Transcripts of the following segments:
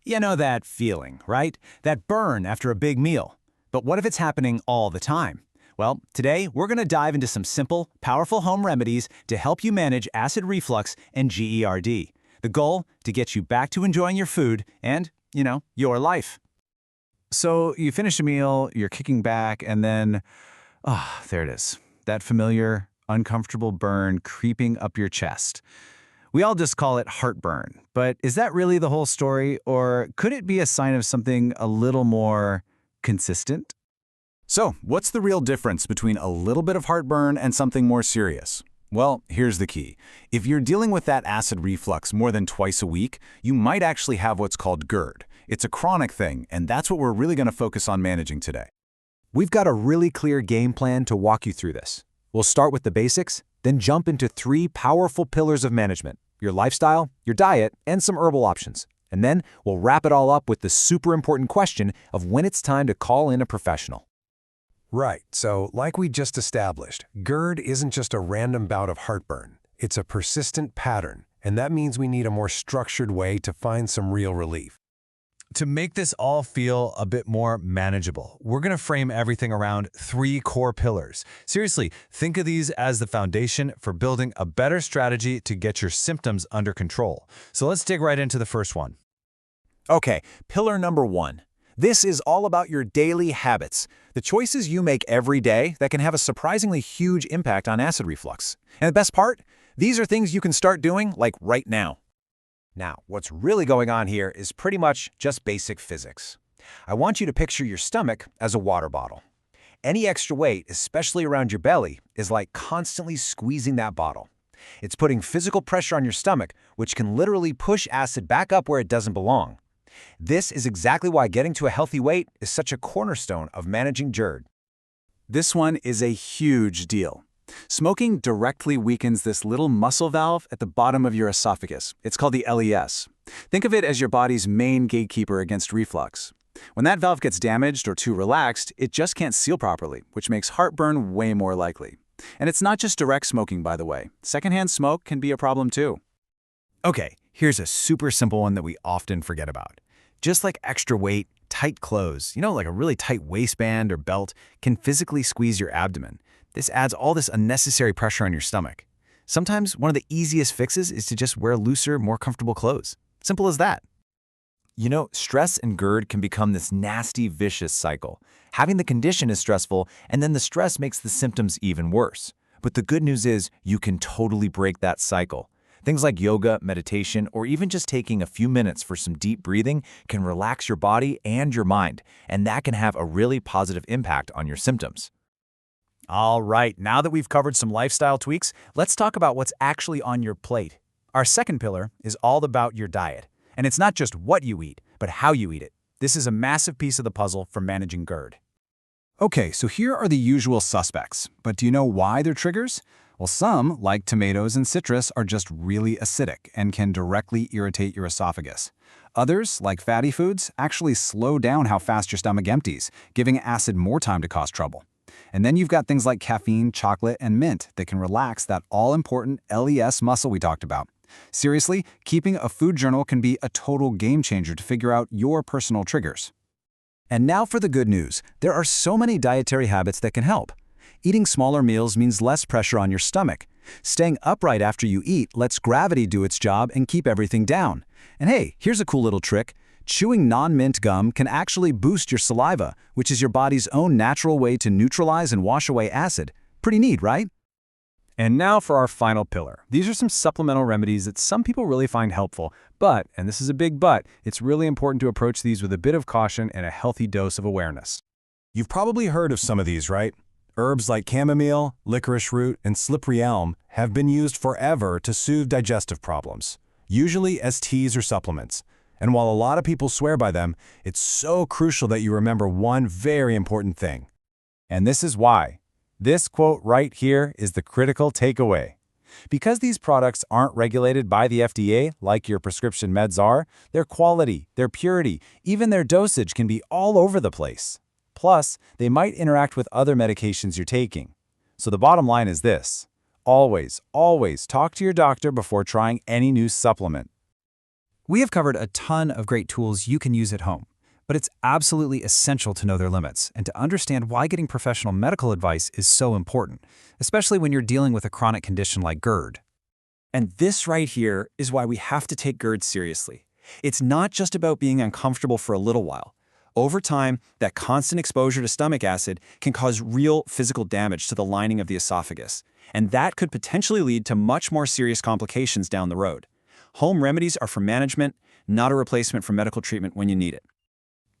You know that feeling, right? That burn after a big meal. But what if it's happening all the time? Well, today we're going to dive into some simple, powerful home remedies to help you manage acid reflux and GERD. The goal, to get you back to enjoying your food and, your life. So you finish a meal, you're kicking back, and then, there it is. That familiar, uncomfortable burn creeping up your chest. We all just call it heartburn, but is that really the whole story, or could it be a sign of something a little more consistent? So, what's the real difference between a little bit of heartburn and something more serious? Well, here's the key. If you're dealing with that acid reflux more than twice a week, you might actually have what's called GERD. It's a chronic thing, and that's what we're really going to focus on managing today. We've got a really clear game plan to walk you through this. We'll start with the basics, then jump into 3 powerful pillars of management: your lifestyle, your diet, and some herbal options. And then we'll wrap it all up with the super important question of when it's time to call in a professional. Right, so like we just established, GERD isn't just a random bout of heartburn. It's a persistent pattern, and that means we need a more structured way to find some real relief. To make this all feel a bit more manageable, we're going to frame everything around 3 core pillars. Seriously, think of these as the foundation for building a better strategy to get your symptoms under control. So let's dig right into the first one. Okay, pillar number 1. This is all about your daily habits, the choices you make every day that can have a surprisingly huge impact on acid reflux. And the best part? These are things you can start doing like right now. Now, what's really going on here is pretty much just basic physics. I want you to picture your stomach as a water bottle. Any extra weight, especially around your belly, is like constantly squeezing that bottle. It's putting physical pressure on your stomach, which can literally push acid back up where it doesn't belong. This is exactly why getting to a healthy weight is such a cornerstone of managing GERD. This one is a huge deal. Smoking directly weakens this little muscle valve at the bottom of your esophagus. It's called the LES. Think of it as your body's main gatekeeper against reflux. When that valve gets damaged or too relaxed, it just can't seal properly, which makes heartburn way more likely. And it's not just direct smoking, by the way. Secondhand smoke can be a problem too. Okay, here's a super simple one that we often forget about. Just like extra weight, tight clothes, like a really tight waistband or belt, can physically squeeze your abdomen. This adds all this unnecessary pressure on your stomach. Sometimes one of the easiest fixes is to just wear looser, more comfortable clothes. Simple as that. Stress and GERD can become this nasty, vicious cycle. Having the condition is stressful, and then the stress makes the symptoms even worse. But the good news is you can totally break that cycle. Things like yoga, meditation, or even just taking a few minutes for some deep breathing can relax your body and your mind, and that can have a really positive impact on your symptoms. All right, now that we've covered some lifestyle tweaks, let's talk about what's actually on your plate. Our second pillar is all about your diet. And it's not just what you eat, but how you eat it. This is a massive piece of the puzzle for managing GERD. Okay, so here are the usual suspects. But do you know why they're triggers? Well, some, like tomatoes and citrus, are just really acidic and can directly irritate your esophagus. Others, like fatty foods, actually slow down how fast your stomach empties, giving acid more time to cause trouble. And then you've got things like caffeine, chocolate, and mint that can relax that all-important LES muscle we talked about. Seriously, keeping a food journal can be a total game changer to figure out your personal triggers. And now for the good news. There are so many dietary habits that can help. Eating smaller meals means less pressure on your stomach. Staying upright after you eat lets gravity do its job and keep everything down. And hey, here's a cool little trick. Chewing non-mint gum can actually boost your saliva, which is your body's own natural way to neutralize and wash away acid. Pretty neat, right? And now for our final pillar. These are some supplemental remedies that some people really find helpful, but, and this is a big but, it's really important to approach these with a bit of caution and a healthy dose of awareness. You've probably heard of some of these, right? Herbs like chamomile, licorice root, and slippery elm have been used forever to soothe digestive problems, usually as teas or supplements. And while a lot of people swear by them, it's so crucial that you remember one very important thing. And this is why. This quote right here is the critical takeaway. Because these products aren't regulated by the FDA like your prescription meds are, their quality, their purity, even their dosage can be all over the place. Plus, they might interact with other medications you're taking. So the bottom line is this. Always, always talk to your doctor before trying any new supplement. We have covered a ton of great tools you can use at home, but it's absolutely essential to know their limits and to understand why getting professional medical advice is so important, especially when you're dealing with a chronic condition like GERD. And this right here is why we have to take GERD seriously. It's not just about being uncomfortable for a little while. Over time, that constant exposure to stomach acid can cause real physical damage to the lining of the esophagus, and that could potentially lead to much more serious complications down the road. Home remedies are for management, not a replacement for medical treatment when you need it.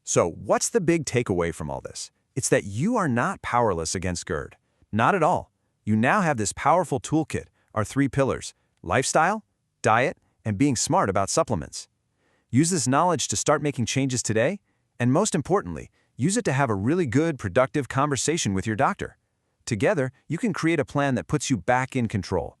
So what's the big takeaway from all this? It's that you are not powerless against GERD. Not at all. You now have this powerful toolkit, our 3 pillars: lifestyle, diet, and being smart about supplements. Use this knowledge to start making changes today, and most importantly, use it to have a really good, productive conversation with your doctor. Together, you can create a plan that puts you back in control.